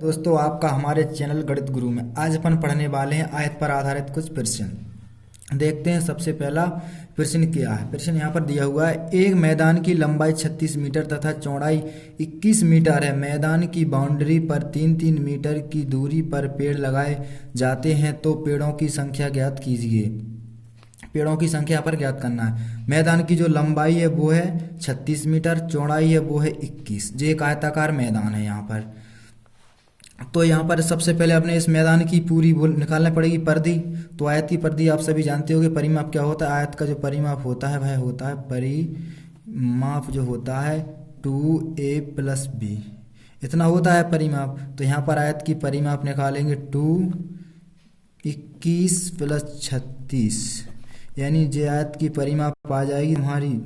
दोस्तों आपका हमारे चैनल गणित गुरु में आज अपन पढ़ने वाले हैं आयत पर आधारित कुछ प्रश्न। देखते हैं सबसे पहला प्रश्न क्या है। प्रश्न यहाँ पर दिया हुआ है, एक मैदान की लंबाई 36 मीटर तथा चौड़ाई 21 मीटर है। मैदान की बाउंड्री पर 3-3 मीटर की दूरी पर पेड़ लगाए जाते हैं, तो पेड़ों की संख्या ज्ञात कीजिए। पेड़ों की संख्या पर ज्ञात करना है। मैदान की जो लंबाई है वो है 36 मीटर, चौड़ाई है वो है 21। जो एक आयताकार मैदान है यहाँ पर। तो यहाँ पर सबसे पहले अपने इस मैदान की पूरी निकालना पड़ेगी परिधि। तो आयत की परिधि आप सभी जानते होंगे। परिमाप क्या होता है? आयत का जो परिमाप होता है वह होता है परिमाप जो होता है 2a+b, इतना होता है परिमाप। तो यहाँ पर आयत की परिमाप निकालेंगे 2 21 + 36, यानी जे आयत की परिमाप आ जाएगी हमारी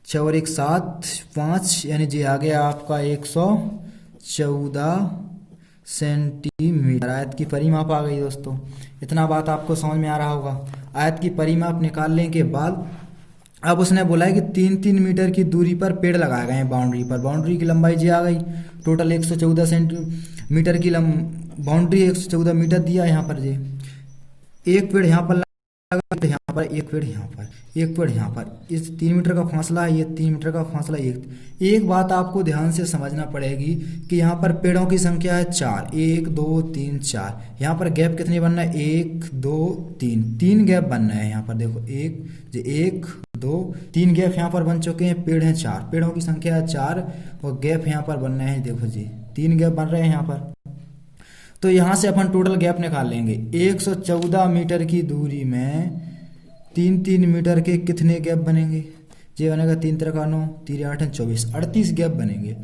4 1 7 5, यानी जे आ गया आपका 114 सेंटीमीटर। आयत की परिमाप आ गई दोस्तों। इतना बात आपको समझ में आ रहा होगा। आयत की परिमाप निकालने के बाद अब उसने बोला है कि 3-3 मीटर की दूरी पर पेड़ लगाए गए हैं बाउंड्री पर। बाउंड्री की लंबाई जी आ गई, टोटल 114 सेंटीमीटर की बाउंड्री 114 मीटर दिया यहाँ पर। जी एक पेड़ यहाँ पर लगा, तो यहाँ पर एक पेड़ यहाँ पर, एक पेड़ यहाँ पर। इस 3 मीटर का फासला है, ये 3 मीटर का फासला। एक बात आपको ध्यान से समझना पड़ेगी कि यहाँ पर पेड़ों की संख्या है 4, 1 2 3 4। यहाँ पर गैप कितनी बनना है? 1 2 3, 3 गैप बनना है यहाँ पर। देखो 1 2 3 गैप यहाँ पर बन चुके हैं। पेड़ हैं 4, पेड़ों की संख्या है 4 और गैप यहाँ पर बनना है। देखो जी 3 गैप बन रहे हैं यहाँ पर। तो यहाँ से अपन टोटल गैप निकाल लेंगे। 114 मीटर की दूरी में 3-3 मीटर के कितने गैप बनेंगे? ये बनेगा 3 × 9 3 8 24, 38 गैप बनेंगे।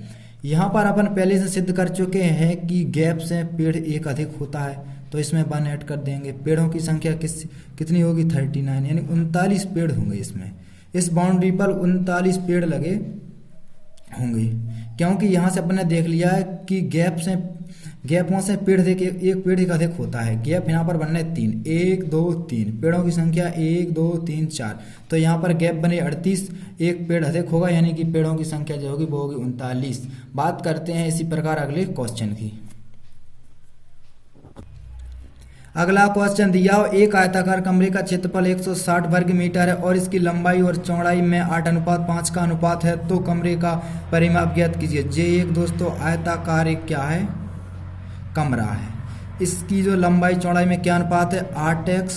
यहाँ पर अपन पहले से सिद्ध कर चुके हैं कि गैप से पेड़ एक अधिक होता है, तो इसमें 1 ऐड कर देंगे। पेड़ों की संख्या कितनी होगी? 39, यानी 39 पेड़ होंगे इसमें। इस बाउंड्री पर 39 पेड़ लगे होंगे, क्योंकि यहाँ से अपन ने देख लिया है कि गैपों से पेड़ देखे एक पेड़ एक अधिक होता है। गैप यहाँ पर बनना है 3, 1 2 3, पेड़ों की संख्या 1 2 3 4। तो यहाँ पर गैप बने 38, एक पेड़ अधिक होगा, यानी कि पेड़ों की संख्या जो होगी वो होगी 39। बात करते हैं इसी प्रकार अगले क्वेश्चन की। अगला क्वेश्चन दिया हो, एक आयताकार कमरे का क्षेत्रफल 160 वर्ग मीटर है और इसकी लंबाई और चौड़ाई में 8:5 का अनुपात है, तो कमरे का परिमाप ज्ञात कीजिए। जे एक दोस्तों आयताकार एक क्या है? कमरा है। इसकी जो लंबाई चौड़ाई में क्या अनुपात है? 8x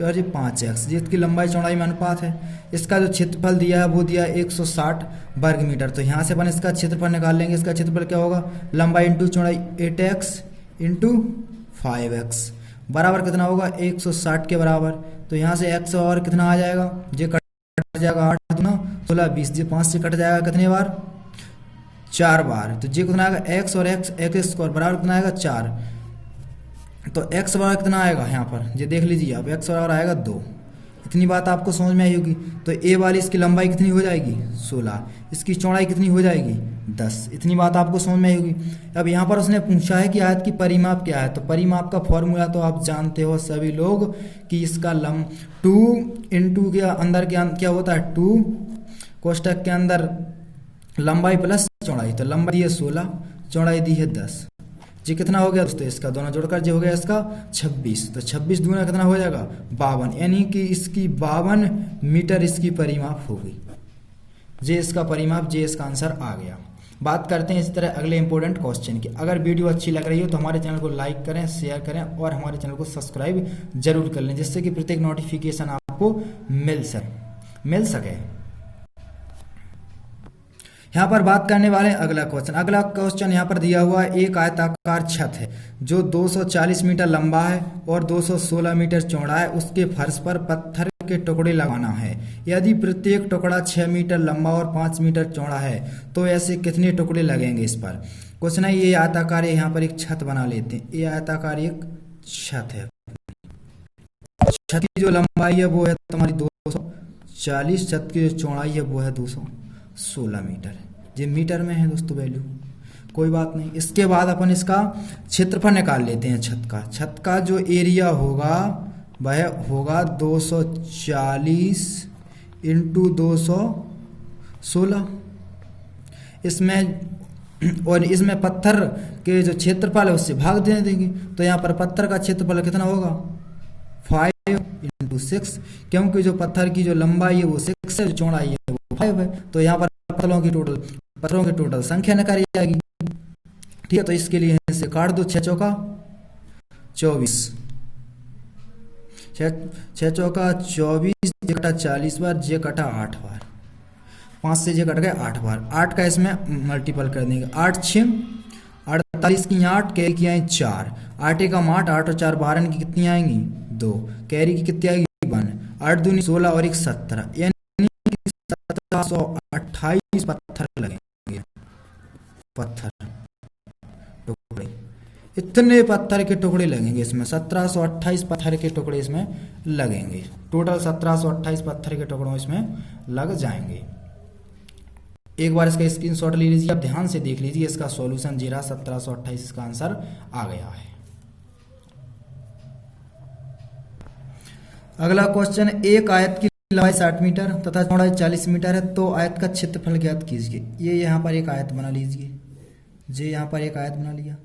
और 5x, जिसकी लंबाई चौड़ाई में अनुपात है। इसका जो क्षेत्रफल दिया है वो दिया है 160 वर्ग मीटर। तो यहाँ से अपन इसका क्षेत्रफल निकाल लेंगे। इसका क्षेत्रफल क्या होगा? लंबाई इंटू चौड़ाई 8x इंटू 5x बराबर कितना होगा? 160 के बराबर। तो यहाँ से x और कितना आ जाएगा? ये कट जाएगा 8 दूना 16 20, ये 5 से कट जाएगा कितने बार? 4 बार। तो ये कितना आएगा? x और x² बराबर कितना आएगा? 4। तो x बराबर कितना आएगा यहाँ पर? ये देख लीजिए आप, x बराबर आएगा 2। इतनी बात आपको समझ में आई होगी। तो a वाली इसकी लंबाई कितनी हो जाएगी? 16। इसकी चौड़ाई कितनी हो जाएगी? 10। इतनी बात आपको समझ में आई होगी। अब यहाँ पर उसने पूछा है कि आयत की परिमाप क्या है। तो परिमाप का फॉर्मूला तो आप जानते हो सभी लोग कि इसका 2 इंटू के अंदर क्या होता है? 2 कोष्टक के अंदर लंबाई प्लस चौड़ाई। तो लंबाई दी है 16, चौड़ाई दी है 10। जी कितना हो गया दोस्तों? इसका दोनों जोड़कर जो हो गया इसका 26। तो 26 दूना कितना हो जाएगा? 52, यानी कि इसकी 52 मीटर इसकी परिमाप होगी। जे इसका परिमाप, जे इसका आंसर आ गया। बात करते हैं इस तरह अगले इंपॉर्टेंट क्वेश्चन की। अगर वीडियो अच्छी लग रही हो तो हमारे चैनल को लाइक करें, शेयर करें और हमारे चैनल को सब्सक्राइब जरूर कर लें, जिससे कि प्रत्येक नोटिफिकेशन आपको मिल सके। यहाँ पर बात करने वाले अगला क्वेश्चन यहाँ पर दिया हुआ है, एक आयताकार छत है जो 240 मीटर लंबा है और 216 मीटर चौड़ा है। उसके फर्श पर पत्थर के टुकड़े लगाना है। यदि प्रत्येक टुकड़ा 6 मीटर लंबा और 5 मीटर चौड़ा है, तो ऐसे कितने टुकड़े लगेंगे इस पर? क्वेश्चन है ये आयताकार है, यहाँ पर एक छत बना लेते हैं। ये आयताकार एक छत है। छत की जो लंबाई है वो है तुम्हारी 240, छत की जो चौड़ाई है वो है 216 मीटर। ये मीटर में है दोस्तों वैल्यू, कोई बात नहीं। इसके बाद अपन इसका क्षेत्रफल निकाल लेते हैं। छत का जो एरिया होगा वह होगा 240 इंटू 216। इसमें और इसमें पत्थर के जो क्षेत्रफल है उससे भाग दे देंगे। तो यहाँ पर पत्थर का क्षेत्रफल कितना होगा 5 × 6, क्योंकि जो पत्थर की जो लंबाई है वो 6 है, जो चौड़ाई है वो 5 है। तो यहाँ पर पत्थरों की टोटल संख्या निकाली जाएगी। ठीक है, तो इसके लिए इसे काट दो। 6 चौका 24, 6 चौका 24, जे कटा 40 बार, जे कटा 8 बार, 5 से जे कट गए 8 बार। 8 का इसमें मल्टीपल कर देंगे। 8 6 48 की 8, कैरी की आएंगी 4, 8 का 8, 8 और 4 12 की कितनी आएंगी 2, कैरी की कितनी आएगी 1, 8 दूनी 16 और 1 17, यानी 1728 पत्थर लगेंगे। पत्थर टुकड़े, इतने पत्थर के टुकड़े लगेंगे इसमें, 1728 पत्थर के टुकड़े इसमें लगेंगे। टोटल 1728 पत्थर के टुकड़ों इसमें लग जाएंगे। एक बार इसका स्क्रीनशॉट ले लीजिए, आप ध्यान से देख लीजिए। इसका सॉल्यूशन जी रहा 1728, इसका आंसर आ गया है। अगला क्वेश्चन, एक आयत की लंबाई 60 मीटर तथा चौड़ाई 40 मीटर है, तो आयत का क्षेत्रफल ज्ञात कीजिए। ये यहाँ पर एक आयत बना लीजिए, जे यहाँ पर एक आयत बना लिया,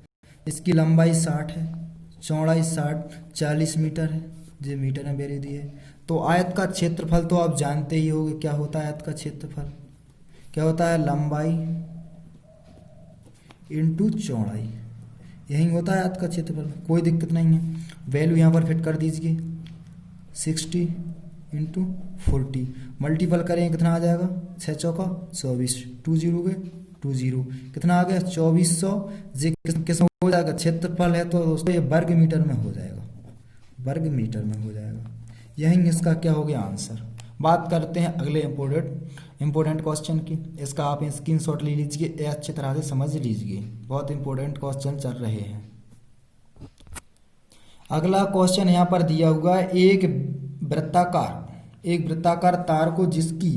इसकी लंबाई 60 है, चौड़ाई 40 मीटर है, जो मीटर में बेरे दी है। तो आयत का क्षेत्रफल तो आप जानते ही होंगे क्या होता है। आयत का क्षेत्रफल क्या होता है, लंबाई इंटू चौड़ाई, यही होता है आयत का क्षेत्रफल, कोई दिक्कत नहीं है। वैल्यू यहाँ पर फिट कर दीजिए, 60 × 40 मल्टीपल करें कितना आ जाएगा, 6 चौका 24, 2 0 गए 2 0, कितना आ गया 2400। जे किस हो जाएगा, क्षेत्रफल है तो दोस्तों ये वर्ग मीटर में हो जाएगा, वर्ग मीटर में हो जाएगा। यही इसका क्या हो गया आंसर। बात करते हैं अगले इंपॉर्टेंट क्वेश्चन की। इसका आप स्क्रीनशॉट ले लीजिए, अच्छी तरह से समझ लीजिए, बहुत इंपॉर्टेंट क्वेश्चन चल रहे हैं। अगला क्वेश्चन यहाँ पर दिया हुआ है, एक वृत्ताकार तार को जिसकी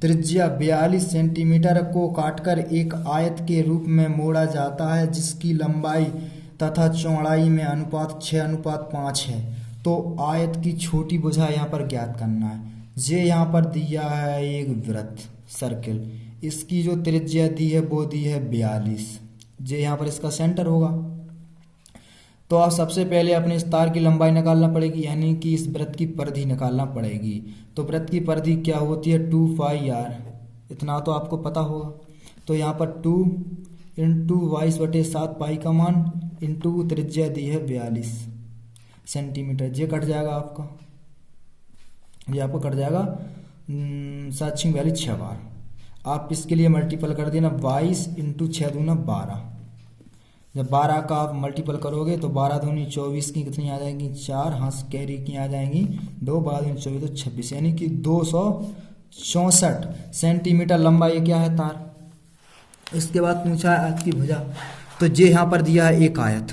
त्रिज्या 42 सेंटीमीटर को काटकर एक आयत के रूप में मोड़ा जाता है, जिसकी लंबाई तथा चौड़ाई में अनुपात 6:5 है, तो आयत की छोटी भुजा यहाँ पर ज्ञात करना है। ये यहाँ पर दिया है एक वृत्त सर्किल, इसकी जो त्रिज्या दी है वो दी है 42, जे यहाँ पर इसका सेंटर होगा। तो आप सबसे पहले अपने इस तार की लंबाई निकालना पड़ेगी, यानी कि इस वृत्त की परिधि निकालना पड़ेगी। तो वृत्त की परिधि क्या होती है 2πr, इतना तो आपको पता होगा। तो यहाँ पर 2 × 22/7 पाई का मान इंटू त्रिज्या दी है 42 सेंटीमीटर, ये कट जाएगा आपका, ये आपको कट जाएगा 7×42 6 बार। आप इसके लिए मल्टीपल कर देना, 22 × 6 दूना 12। जब 12 का आप मल्टीपल करोगे तो 12 दूनी 24 की कितनी आ जाएंगी 4, हाँ कैरी की आ जाएंगी 2, 12 दूनी 24 तो 26, यानी कि 264 सेंटीमीटर लंबा ये क्या है तार। इसके बाद पूछा है आयत की भुजा, तो ये यहाँ पर दिया है एक आयत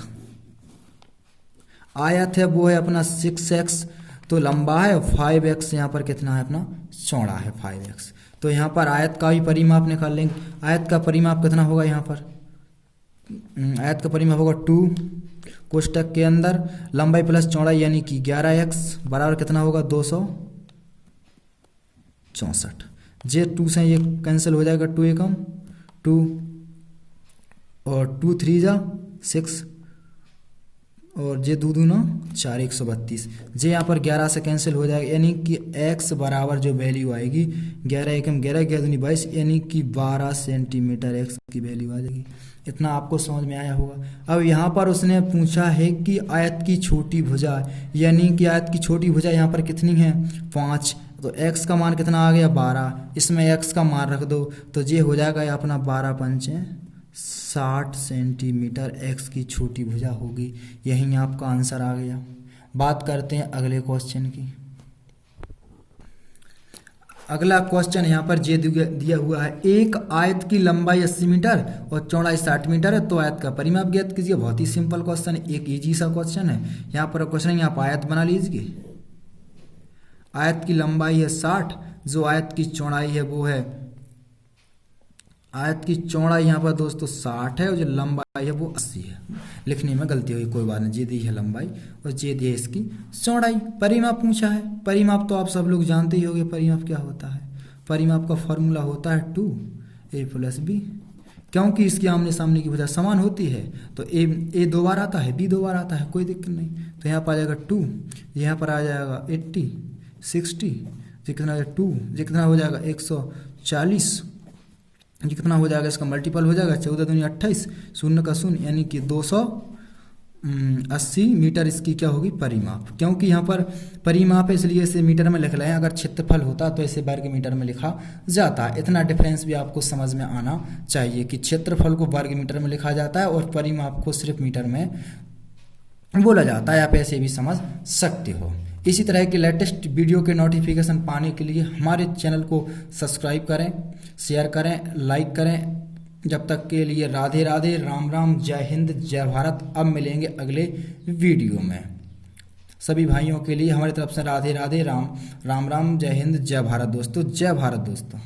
है वो है अपना 6x तो लंबा है, 5x यहाँ पर कितना है अपना चौड़ा है 5x। तो यहाँ पर आयत का भी परिमाप निकाल लेंगे। आयत का परिमाप कितना होगा, यहाँ पर आयत का परिमाप होगा 2 कोष्टक के अंदर लंबाई प्लस चौड़ाई यानी कि 11x बराबर कितना होगा 264। जे 2 से ये कैंसिल हो जाएगा, 2 एकम 2 और 2 3 जा 6 और जे 2 दूना 4 132। जे यहाँ पर 11 से कैंसिल हो जाएगा, यानी कि x बराबर जो वैल्यू आएगी 11 एकम 11 11 दूनी 22, यानी कि 12 सेंटीमीटर x की वैल्यू आ जाएगी। इतना आपको समझ में आया होगा। अब यहाँ पर उसने पूछा है कि आयत की छोटी भुजा, यानी कि आयत की छोटी भुजा यहाँ पर कितनी है 5, तो x का मान कितना आ गया 12, इसमें x का मान रख दो तो ये हो जाएगा अपना 12 पंचे 60 सेंटीमीटर x की छोटी भुजा होगी। यही आपका आंसर आ गया। बात करते हैं अगले क्वेश्चन की। अगला क्वेश्चन यहाँ पर जे दिया हुआ है, एक आयत की लंबाई 80 मीटर और चौड़ाई 60 मीटर है, तो आयत का परिमाप ज्ञात कीजिए। बहुत ही सिंपल क्वेश्चन है, एक इजी सा क्वेश्चन है। यहाँ पर क्वेश्चन आप आयत बना लीजिए। आयत की लंबाई है 60, जो आयत की चौड़ाई है वो है, आयत की चौड़ाई यहाँ पर दोस्तों 60 है और जो लंबाई है वो 80 है। लिखने में गलती हुई, कोई बात नहीं। जे दी है लंबाई और जे दी है इसकी चौड़ाई। परिमाप पूछा है, परिमाप तो आप सब लोग जानते ही होंगे। परिमाप क्या होता है, परिमाप का फॉर्मूला होता है 2a + b क्योंकि इसकी आमने सामने की भुजा समान होती है। तो ए 2 बार आता है, बी 2 बार आता है, कोई दिक्कत नहीं। तो यहाँ पर आ जाएगा 2, यहाँ पर आ जाएगा 80, 60, ये कितना है 2, ये कितना हो जाएगा 140, ये कितना हो जाएगा, इसका मल्टीपल हो जाएगा 14 दूनी 28, शून्य का शून्य, यानी कि 280 मीटर इसकी क्या होगी परिमाप। क्योंकि यहाँ पर परिमाप है इसलिए इसे मीटर में लिख रहे हैं, अगर क्षेत्रफल होता तो इसे वर्ग मीटर में लिखा जाता। इतना डिफरेंस भी आपको समझ में आना चाहिए कि क्षेत्रफल को वर्ग मीटर में लिखा जाता है और परिमाप को सिर्फ मीटर में बोला जाता है। आप ऐसे भी समझ सकते हो। इसी तरह के लेटेस्ट वीडियो के नोटिफिकेशन पाने के लिए हमारे चैनल को सब्सक्राइब करें, शेयर करें, लाइक करें। जब तक के लिए राधे राधे, राम राम, जय हिंद, जय भारत। अब मिलेंगे अगले वीडियो में। सभी भाइयों के लिए हमारी तरफ से राधे राधे, राम राम, जय हिंद, जय भारत दोस्तों, जय भारत दोस्तों।